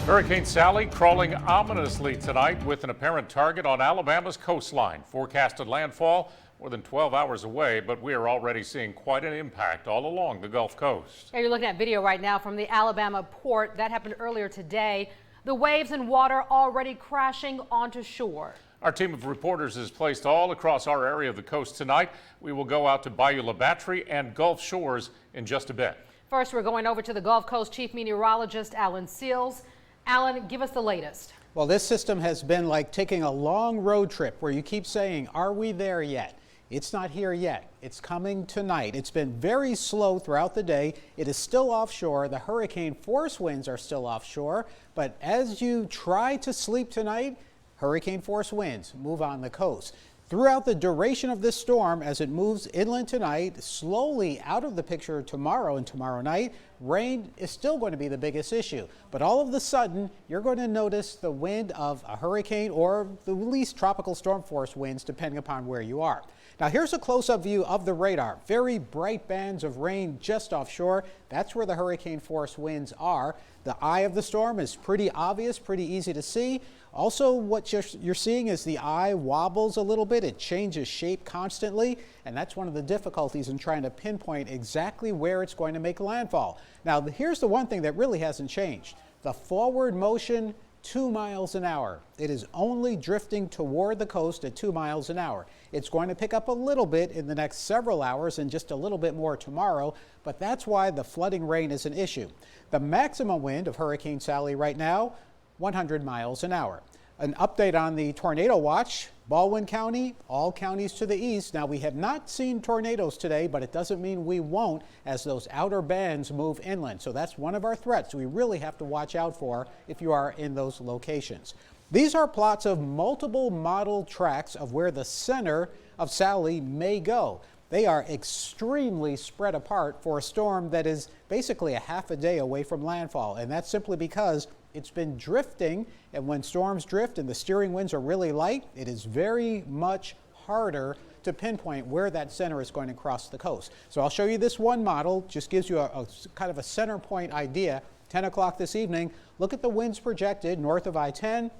Hurricane Sally crawling ominously tonight with an apparent target on Alabama's coastline. Forecasted landfall more than 12 hours away, but we are already seeing quite an impact all along the Gulf Coast. Yeah, you're looking at video right now from the Alabama port. That happened earlier today. The waves and water already crashing onto shore. Our team of reporters is placed all across our area of the coast tonight. We will go out to Bayou La Batterie and Gulf Shores in just a bit. First, we're going over to the Gulf Coast Chief Meteorologist Alan Seals. Alan, give us the latest. Well, this system has been like taking a long road trip where you keep saying, are we there yet? It's not here yet. It's coming tonight. It's been very slow throughout the day. It is still offshore. The hurricane force winds are still offshore. But as you try to sleep tonight, hurricane force winds move on the coast. Throughout the duration of this storm, as it moves inland tonight, slowly out of the picture tomorrow and tomorrow night, rain is still going to be the biggest issue. But all of a sudden, you're going to notice the wind of a hurricane or the least tropical storm force winds, depending upon where you are. Now, here's a close-up view of the radar. Very bright bands of rain just offshore. That's where the hurricane force winds are. The eye of the storm is pretty obvious, pretty easy to see. Also, what you're seeing is the eye wobbles a little bit. It changes shape constantly, and that's one of the difficulties in trying to pinpoint exactly where it's going to make landfall. Now, here's the one thing that really hasn't changed. The forward motion, 2 miles an hour. It is only drifting toward the coast at 2 miles an hour. It's going to pick up a little bit in the next several hours and just a little bit more tomorrow, but that's why the flooding rain is an issue. The maximum wind of Hurricane Sally right now, 100 miles an hour. An update on the tornado watch. Baldwin County, all counties to the east. Now, we have not seen tornadoes today, but it doesn't mean we won't as those outer bands move inland. So that's one of our threats we really have to watch out for if you are in those locations. These are plots of multiple model tracks of where the center of Sally may go. They are extremely spread apart for a storm that is basically a half a day away from landfall, and that's simply because it's been drifting, and when storms drift and the steering winds are really light, it is very much harder to pinpoint where that center is going to cross the coast. So I'll show you this one model, just gives you a kind of a center point idea. 10 o'clock this evening, look at the winds projected north of I-10,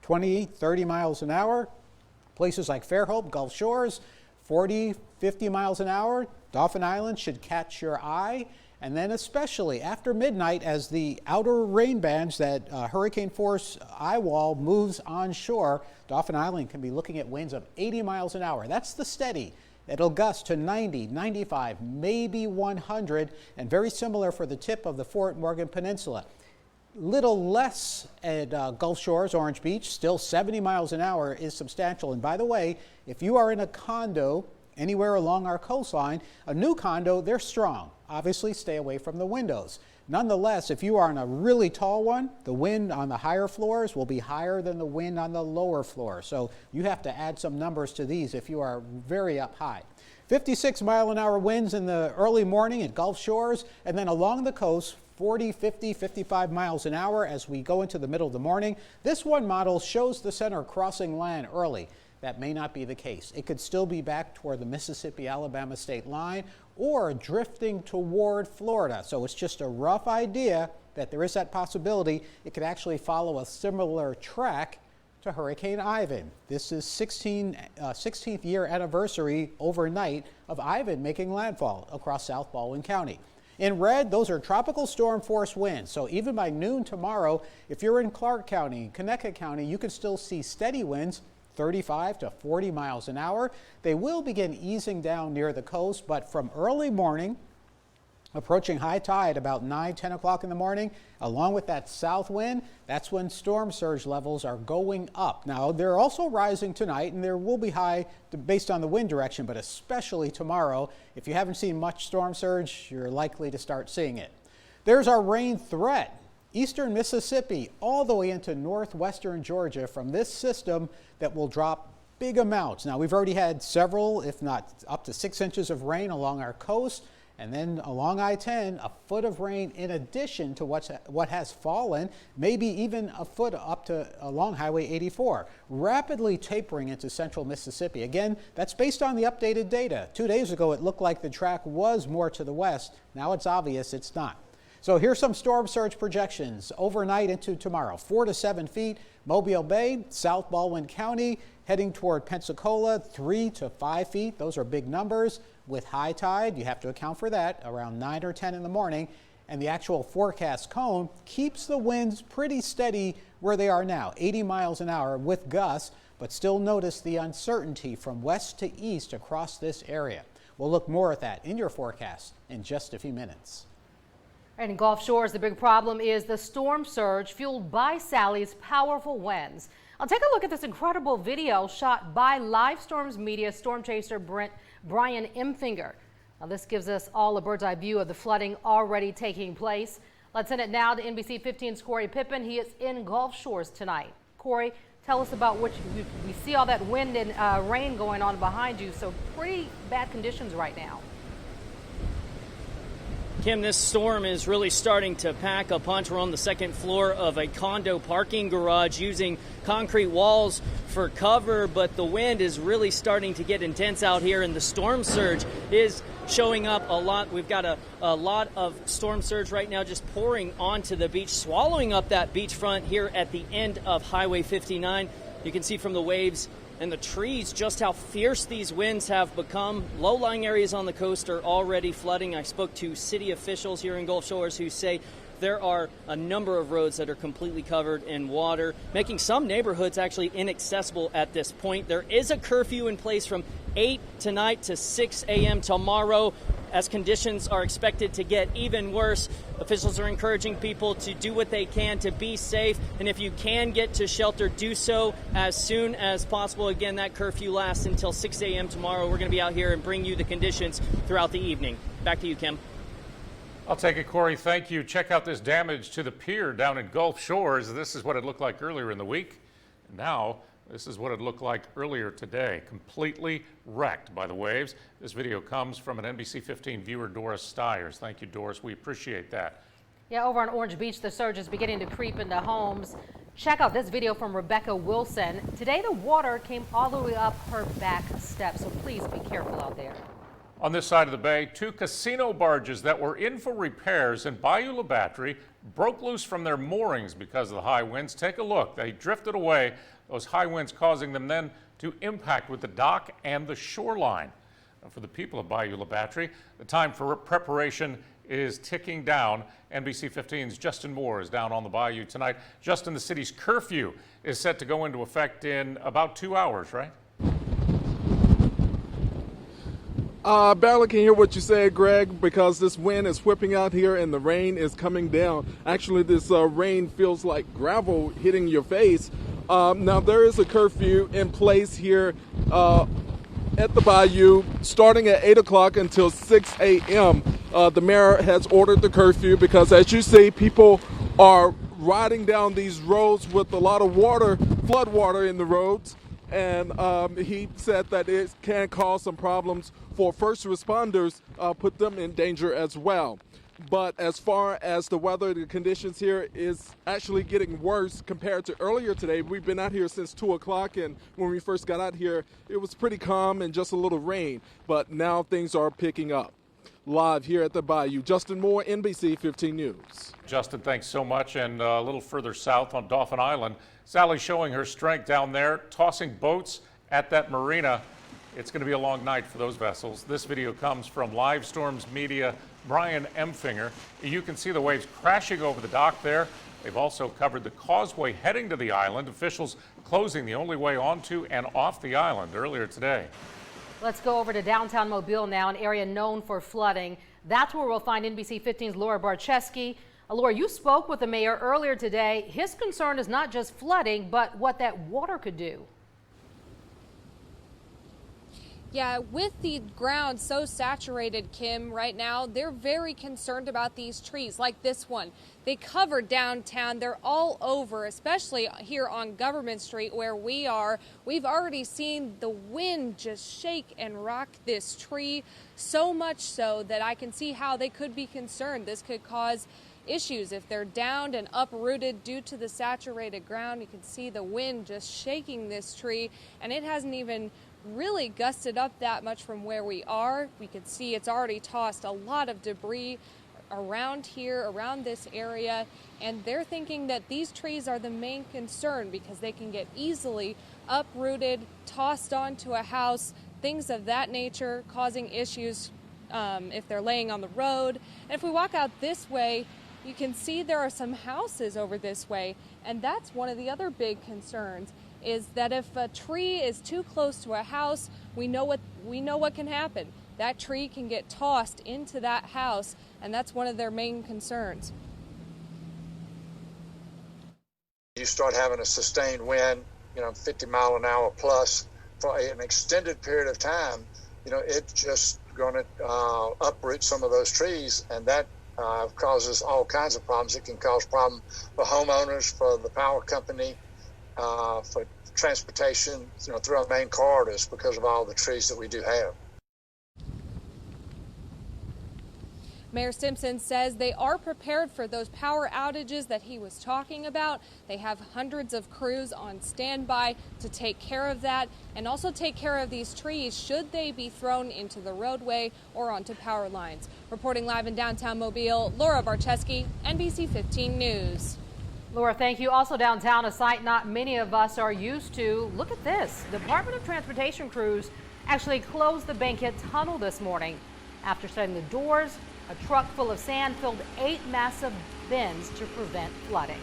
20, 30 miles an hour. Places like Fairhope, Gulf Shores, 40, 50 miles an hour. Dauphin Island should catch your eye. And then especially after midnight, as the outer rain bands, that hurricane force eye wall moves onshore, Dauphin Island can be looking at winds of 80 miles an hour. That's the steady. It'll gust to 90, 95, maybe 100, and very similar for the tip of the Fort Morgan Peninsula. Little less at Gulf Shores, Orange Beach, still 70 miles an hour is substantial. And by the way, if you are in a condo anywhere along our coastline, a new condo, they're strong. Obviously, stay away from the windows. Nonetheless, if you are in a really tall one, the wind on the higher floors will be higher than the wind on the lower floor. So you have to add some numbers to these if you are very up high. 56 mile an hour winds in the early morning at Gulf Shores, and then along the coast, 40, 50, 55 miles an hour as we go into the middle of the morning. This one model shows the center crossing land early. That may not be the case. It could still be back toward the Mississippi-Alabama state line or drifting toward Florida. So it's just a rough idea that there is that possibility. It could actually follow a similar track to Hurricane Ivan. This is 16th year anniversary overnight of Ivan making landfall across South Baldwin County. In red, those are tropical storm force winds. So even by noon tomorrow, if you're in Clark County, Connecticut County, you can still see steady winds, 35 to 40 miles an hour. They will begin easing down near the coast, but from early morning, approaching high tide about 9, 10 o'clock in the morning, along with that south wind, that's when storm surge levels are going up. Now, they're also rising tonight, and there will be high based on the wind direction, but especially tomorrow. If you haven't seen much storm surge, you're likely to start seeing it. There's our rain threat. Eastern Mississippi all the way into northwestern Georgia from this system that will drop big amounts. Now, we've already had several, if not up to 6 inches of rain along our coast, and then along I-10, a foot of rain in addition to what has fallen, maybe even a foot up to along Highway 84, rapidly tapering into central Mississippi. Again, that's based on the updated data. 2 days ago, it looked like the track was more to the west. Now it's obvious it's not. So here's some storm surge projections overnight into tomorrow. 4 to 7 feet, Mobile Bay, South Baldwin County, heading toward Pensacola, 3 to 5 feet. Those are big numbers. With high tide, you have to account for that around 9 or 10 in the morning. And the actual forecast cone keeps the winds pretty steady where they are now, 80 miles an hour with gusts, but still notice the uncertainty from west to east across this area. We'll look more at that in your forecast in just a few minutes. And in Gulf Shores, the big problem is the storm surge fueled by Sally's powerful winds. I'll take a look at this incredible video shot by Live Storms Media storm chaser Brian Emfinger. Now, this gives us all a bird's eye view of the flooding already taking place. Let's send it now to NBC 15's Corey Pippen. He is in Gulf Shores tonight. Corey, tell us about what we see all that wind and rain going on behind you. So pretty bad conditions right now. Kim, this storm is really starting to pack a punch. We're on the second floor of a condo parking garage using concrete walls for cover, but the wind is really starting to get intense out here, and the storm surge is showing up a lot. We've got a lot of storm surge right now just pouring onto the beach, swallowing up that beachfront here at the end of Highway 59. You can see from the waves and the trees just how fierce these winds have become. Low-lying areas on the coast are already flooding. I spoke to city officials here in Gulf Shores who say there are a number of roads that are completely covered in water, making some neighborhoods actually inaccessible at this point. There is a curfew in place from 8 tonight to 6 a.m. tomorrow. As conditions are expected to get even worse, officials are encouraging people to do what they can to be safe. And if you can get to shelter, do so as soon as possible. Again, that curfew lasts until 6 a.m. tomorrow. We're going to be out here and bring you the conditions throughout the evening. Back to you, Kim. I'll take it, Corey. Thank you. Check out this damage to the pier down in Gulf Shores. This is what it looked like earlier in the week. And now, this is what it looked like earlier today, completely wrecked by the waves. This video comes from an NBC 15 viewer, Doris Stiers. Thank you, Doris. We appreciate that. Yeah, over on Orange Beach, the surge is beginning to creep into homes. Check out this video from Rebecca Wilson. Today, the water came all the way up her back steps, so please be careful out there. On this side of the bay, 2 casino barges that were in for repairs in Bayou La Batterie broke loose from their moorings because of the high winds. Take a look. They drifted away, those high winds causing them then to impact with the dock and the shoreline. Now, for the people of Bayou La Batterie, the time for preparation is ticking down. NBC 15's Justin Moore is down on the bayou tonight. Justin, the city's curfew is set to go into effect in about 2 hours, right? Barely can hear what you said, Greg, because this wind is whipping out here and the rain is coming down. Actually, this rain feels like gravel hitting your face. Now, there is a curfew in place here at the bayou starting at 8 o'clock until 6 a.m. The mayor has ordered the curfew because, as you see, people are riding down these roads with a lot of water, flood water in the roads. And he said that it can cause some problems for first responders, put them in danger as well. But as far as the weather, the conditions here is actually getting worse compared to earlier today. We've been out here since 2 o'clock, and when we first got out here, it was pretty calm and just a little rain. But now things are picking up. Live here at the bayou, Justin Moore, NBC 15 News. Justin, thanks so much. And a little further south on Dauphin Island, Sally's showing her strength down there, tossing boats at that marina. It's going to be a long night for those vessels. This video comes from Live Storms Media, Brian Emfinger. You can see the waves crashing over the dock there. They've also covered the causeway heading to the island, officials closing the only way onto and off the island earlier today. Let's go over to downtown Mobile now, an area known for flooding. That's where we'll find NBC 15's Laura Barczewski. Laura, you spoke with the mayor earlier today. His concern is not just flooding, but what that water could do. Yeah, with the ground so saturated, Kim, right now, they're very concerned about these trees like this one. They cover downtown. They're all over, especially here on Government Street where we are. We've already seen the wind just shake and rock this tree, so much so that I can see how they could be concerned. This could cause issues if they're downed and uprooted due to the saturated ground. You can see the wind just shaking this tree, and it hasn't even really gusted up that much from where we are. We can see it's already tossed a lot of debris around here, around this area, and they're thinking that these trees are the main concern because they can get easily uprooted, tossed onto a house, things of that nature, causing issues if they're laying on the road. And if we walk out this way, you can see there are some houses over this way, and that's one of the other big concerns, is that if a tree is too close to a house, we know what can happen. That tree can get tossed into that house, and that's one of their main concerns. You start having a sustained wind, 50 mile an hour plus for an extended period of time, it's just going to uproot some of those trees, and that causes all kinds of problems. It can cause problems for homeowners, for the power company, for transportation, through our main corridors because of all the trees that we do have. Mayor Simpson says they are prepared for those power outages that he was talking about. They have hundreds of crews on standby to take care of that and also take care of these trees should they be thrown into the roadway or onto power lines. Reporting live in downtown Mobile, Laura Barcheski, NBC 15 News. Laura, thank you. Also downtown, a sight not many of us are used to. Look at this. The Department of Transportation crews actually closed the Bankhead Tunnel this morning. After shutting the doors, a truck full of sand filled 8 massive bins to prevent flooding.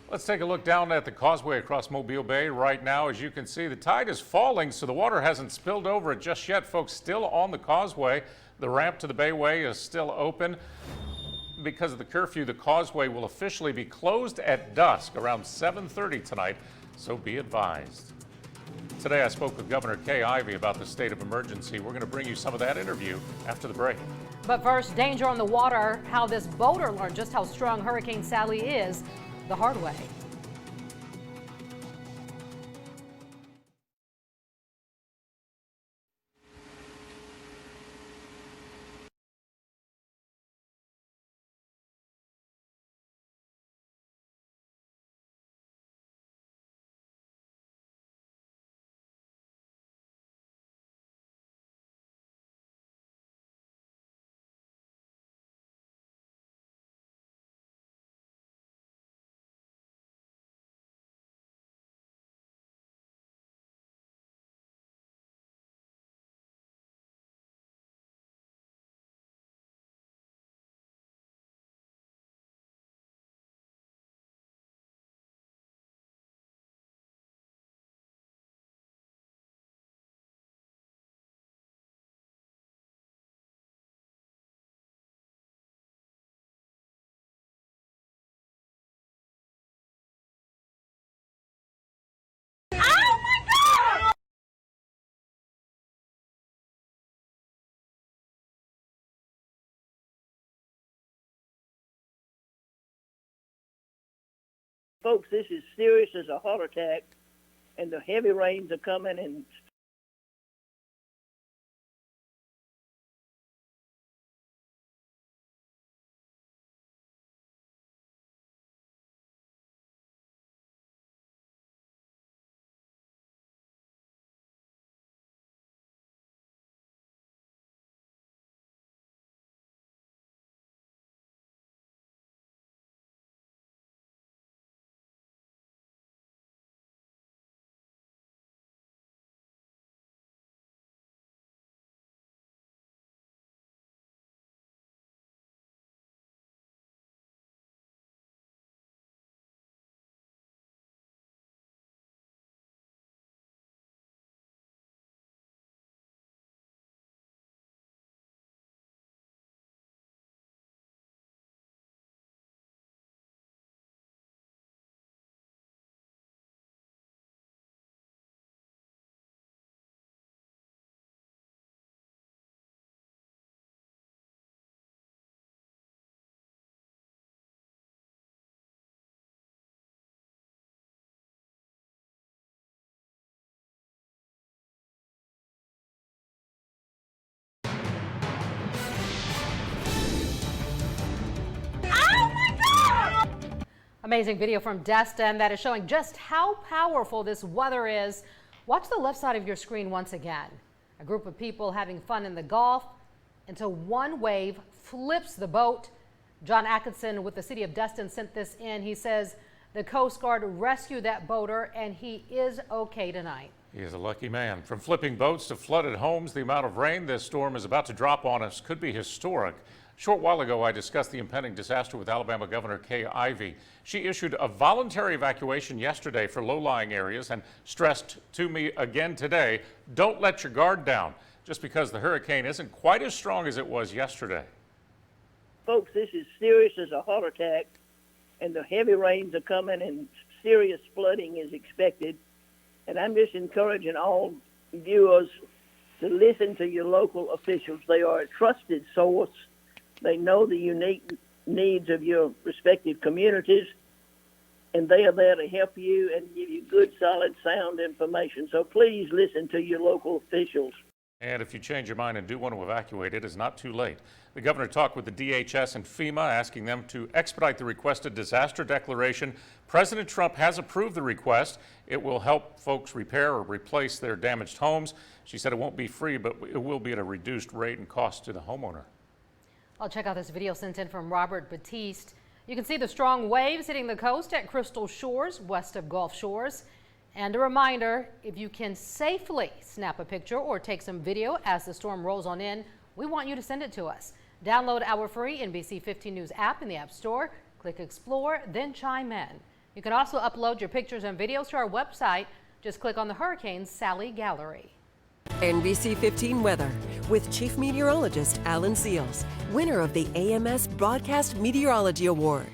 Let's take a look down at the causeway across Mobile Bay right now. As you can see, the tide is falling, so the water hasn't spilled over it just yet. Folks still on the causeway. The ramp to the Bayway is still open. Because of the curfew, the causeway will officially be closed at dusk around 7:30 tonight, so be advised. Today I spoke with Governor Kay Ivey about the state of emergency. We're going to bring you some of that interview after the break. But first, danger on the water, how this boater learned just how strong Hurricane Sally is the hard way. Folks, this is serious as a heart attack, and the heavy rains are coming, and Amazing video from Destin that is showing just how powerful this weather is. Watch the left side of your screen once again. A group of people having fun in the Gulf until one wave flips the boat. John Atkinson with the city of Destin sent this in. He says the Coast Guard rescued that boater and he is okay tonight. He is a lucky man. From flipping boats to flooded homes, the amount of rain this storm is about to drop on us could be historic. A short while ago, I discussed the impending disaster with Alabama Governor Kay Ivey. She issued a voluntary evacuation yesterday for low-lying areas and stressed to me again today, don't let your guard down, just because the hurricane isn't quite as strong as it was yesterday. Folks, this is serious as a heart attack, and the heavy rains are coming and serious flooding is expected. And I'm just encouraging all viewers to listen to your local officials. They are a trusted source. They know the unique needs of your respective communities, and they are there to help you and give you good, solid, sound information. So please listen to your local officials. And if you change your mind and do want to evacuate, it is not too late. The governor talked with the DHS and FEMA, asking them to expedite the requested disaster declaration. President Trump has approved the request. It will help folks repair or replace their damaged homes. She said it won't be free, but it will be at a reduced rate and cost to the homeowner. I'll check out this video sent in from Robert Batiste. You can see the strong waves hitting the coast at Crystal Shores, west of Gulf Shores. And a reminder, if you can safely snap a picture or take some video as the storm rolls on in, we want you to send it to us. Download our free NBC 15 News app in the App Store, click Explore, then chime in. You can also upload your pictures and videos to our website. Just click on the Hurricane Sally Gallery. NBC 15 weather with Chief Meteorologist Alan Seals, winner of the AMS Broadcast Meteorology Award.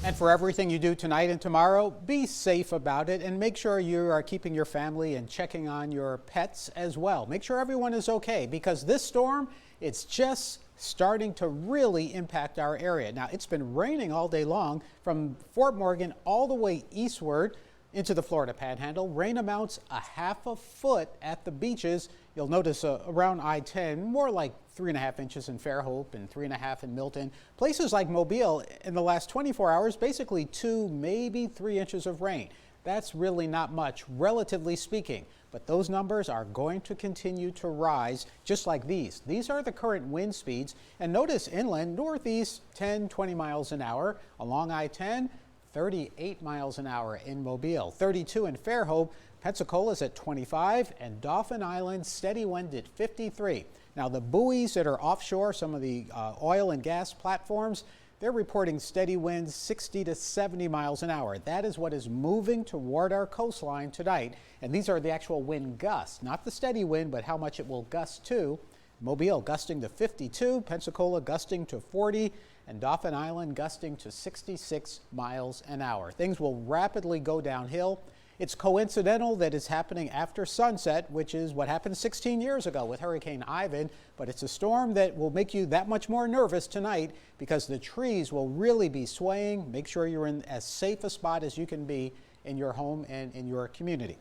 And for everything you do tonight and tomorrow, be safe about it and make sure you are keeping your family and checking on your pets as well. Make sure everyone is okay, because this storm, it's just starting to really impact our area. Now, it's been raining all day long from Fort Morgan all the way eastward into the Florida Panhandle. Rain amounts a half a foot at the beaches. You'll notice around I-10, more like 3.5 inches in Fairhope and 3.5 in Milton. Places like Mobile, in the last 24 hours, basically 2, maybe 3 inches of rain. That's really not much, relatively speaking. But those numbers are going to continue to rise, just like these. These are the current wind speeds. And notice inland, northeast, 10, 20 miles an hour. Along I-10, 38 miles an hour in Mobile, 32 in Fairhope. Pensacola's at 25, and Dauphin Island steady wind at 53. Now the buoys that are offshore, some of the oil and gas platforms, they're reporting steady winds 60 to 70 miles an hour. That is what is moving toward our coastline tonight. And these are the actual wind gusts, not the steady wind, but how much it will gust to. Mobile gusting to 52, Pensacola gusting to 40, and Dauphin Island gusting to 66 miles an hour. Things will rapidly go downhill. It's coincidental that it's happening after sunset, which is what happened 16 years ago with Hurricane Ivan, but it's a storm that will make you that much more nervous tonight because the trees will really be swaying. Make sure you're in as safe a spot as you can be in your home and in your community.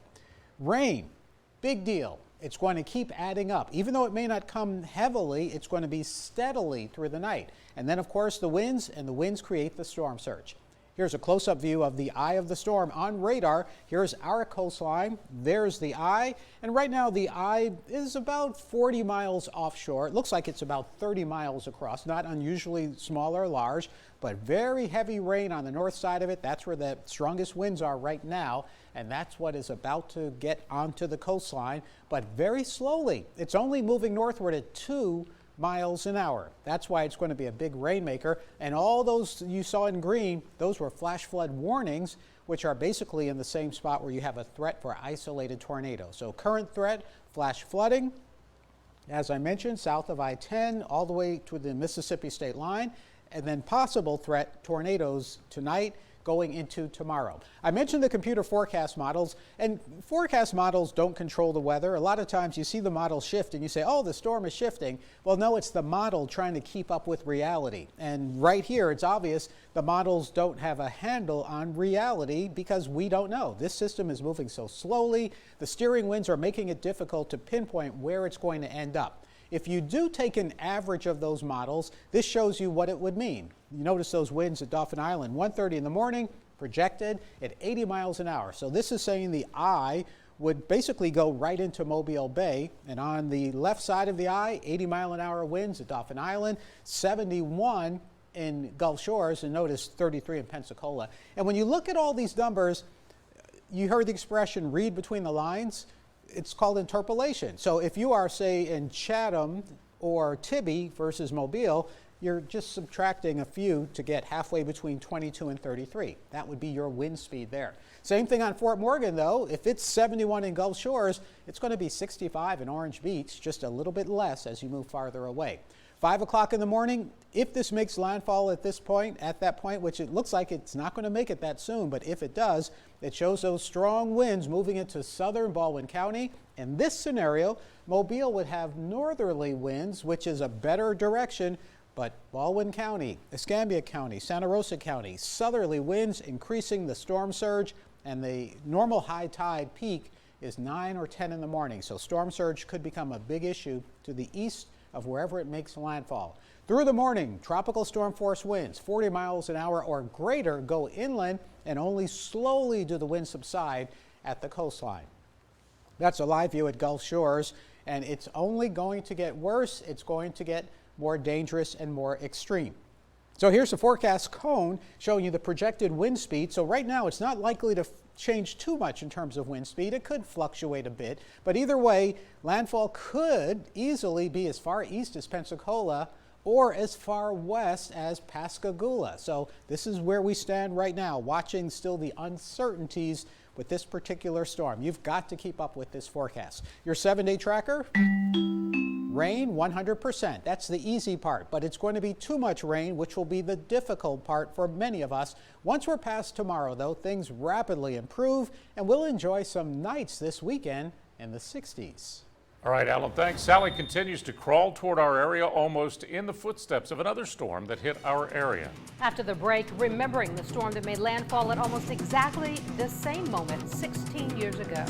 Rain, big deal. It's going to keep adding up. Even though it may not come heavily, it's going to be steadily through the night. And then, of course, the winds, and the winds create the storm surge. Here's a close-up view of the eye of the storm on radar. Here's our coastline. There's the eye. And right now, the eye is about 40 miles offshore. It looks like it's about 30 miles across. Not unusually small or large, but very heavy rain on the north side of it. That's where the strongest winds are right now. And that's what is about to get onto the coastline, but very slowly. It's only moving northward at 2 miles an hour. That's why it's going to be a big rainmaker. And all those you saw in green, those were flash flood warnings, which are basically in the same spot where you have a threat for isolated tornadoes. So current threat, flash flooding, as I mentioned, south of I-10 all the way to the Mississippi state line, and then possible threat tornadoes tonight going into tomorrow. I mentioned the computer forecast models, and forecast models don't control the weather. A lot of times you see the model shift and you say, oh, the storm is shifting. Well, no, it's the model trying to keep up with reality. And right here, it's obvious the models don't have a handle on reality because we don't know. This system is moving so slowly. The steering winds are making it difficult to pinpoint where it's going to end up. If you do take an average of those models, this shows you what it would mean. You notice those winds at Dauphin Island, 1:30 in the morning, projected at 80 miles an hour. So this is saying the eye would basically go right into Mobile Bay. And on the left side of the eye, 80-mile-an-hour winds at Dauphin Island, 71 in Gulf Shores, and notice 33 in Pensacola. And when you look at all these numbers, you heard the expression read between the lines. It's called interpolation. So if you are, say, in Chatham or Tibby versus Mobile, you're just subtracting a few to get halfway between 22 and 33. That would be your wind speed there. Same thing on Fort Morgan, though. If it's 71 in Gulf Shores, it's going to be 65 in Orange Beach, just a little bit less as you move farther away. 5 o'clock in the morning, if this makes landfall at that point, which it looks like it's not going to make it that soon, but if it does, it shows those strong winds moving into southern Baldwin County. In this scenario, Mobile would have northerly winds, which is a better direction, but Baldwin County, Escambia County, Santa Rosa County, southerly winds increasing the storm surge, and the normal high tide peak is 9 or 10 in the morning. So storm surge could become a big issue to the east of wherever it makes landfall. Through the morning, tropical storm force winds 40 miles an hour or greater go inland, and only slowly do the winds subside at the coastline. That's a live view at Gulf Shores, and it's only going to get worse. It's going to get more dangerous and more extreme. So here's the forecast cone showing you the projected wind speed. So right now it's not likely to change too much in terms of wind speed. It could fluctuate a bit, but either way, landfall could easily be as far east as Pensacola or as far west as Pascagoula. So this is where we stand right now, watching still the uncertainties with this particular storm. You've got to keep up with this forecast. Your 7-day tracker, rain 100%. That's the easy part, but it's going to be too much rain, which will be the difficult part for many of us. Once we're past tomorrow, though, things rapidly improve, and we'll enjoy some nights this weekend in the 60s. All right, Alan, thanks. Sally continues to crawl toward our area, almost in the footsteps of another storm that hit our area. After the break, remembering the storm that made landfall at almost exactly the same moment 16 years ago.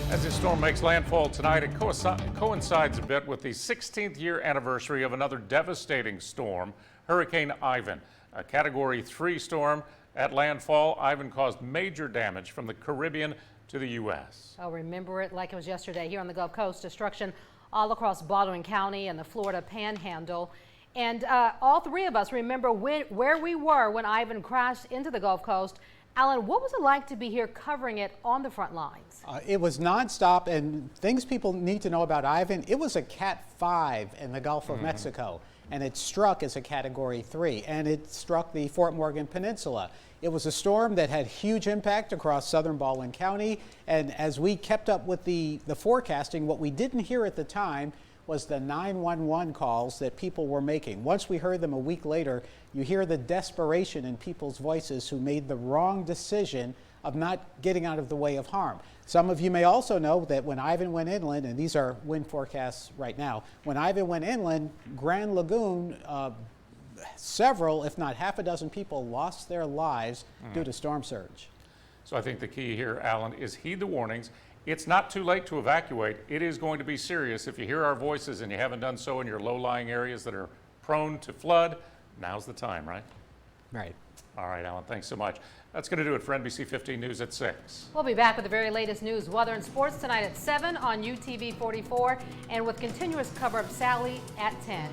As this storm makes landfall tonight, it coincides a bit with the 16th year anniversary of another devastating storm, Hurricane Ivan. A Category 3 storm at landfall, Ivan caused major damage from the Caribbean to the U.S. I'll remember it like it was yesterday here on the Gulf Coast. Destruction all across Baldwin County and the Florida Panhandle. And all three of us remember where we were when Ivan crashed into the Gulf Coast. Alan, what was it like to be here covering it on the front lines? It was nonstop, and things people need to know about Ivan, it was a Cat 5 in the Gulf of Mexico, and it struck as a Category 3, and it struck the Fort Morgan Peninsula. It was a storm that had huge impact across southern Baldwin County, and as we kept up with the forecasting, what we didn't hear at the time was the 911 calls that people were making. Once we heard them a week later, you hear the desperation in people's voices who made the wrong decision of not getting out of the way of harm. Some of you may also know that when Ivan went inland, and these are wind forecasts right now, when Ivan went inland, Grand Lagoon, several, if not half a dozen people lost their lives due to storm surge. So I think the key here, Alan, is heed the warnings. It's not too late to evacuate. It is going to be serious. If you hear our voices and you haven't done so in your low-lying areas that are prone to flood, now's the time, right? Right. All right, Alan, thanks so much. That's going to do it for NBC 15 News at 6. We'll be back with the very latest news, weather, and sports tonight at 7 on UTV 44, and with continuous cover of Sally at 10.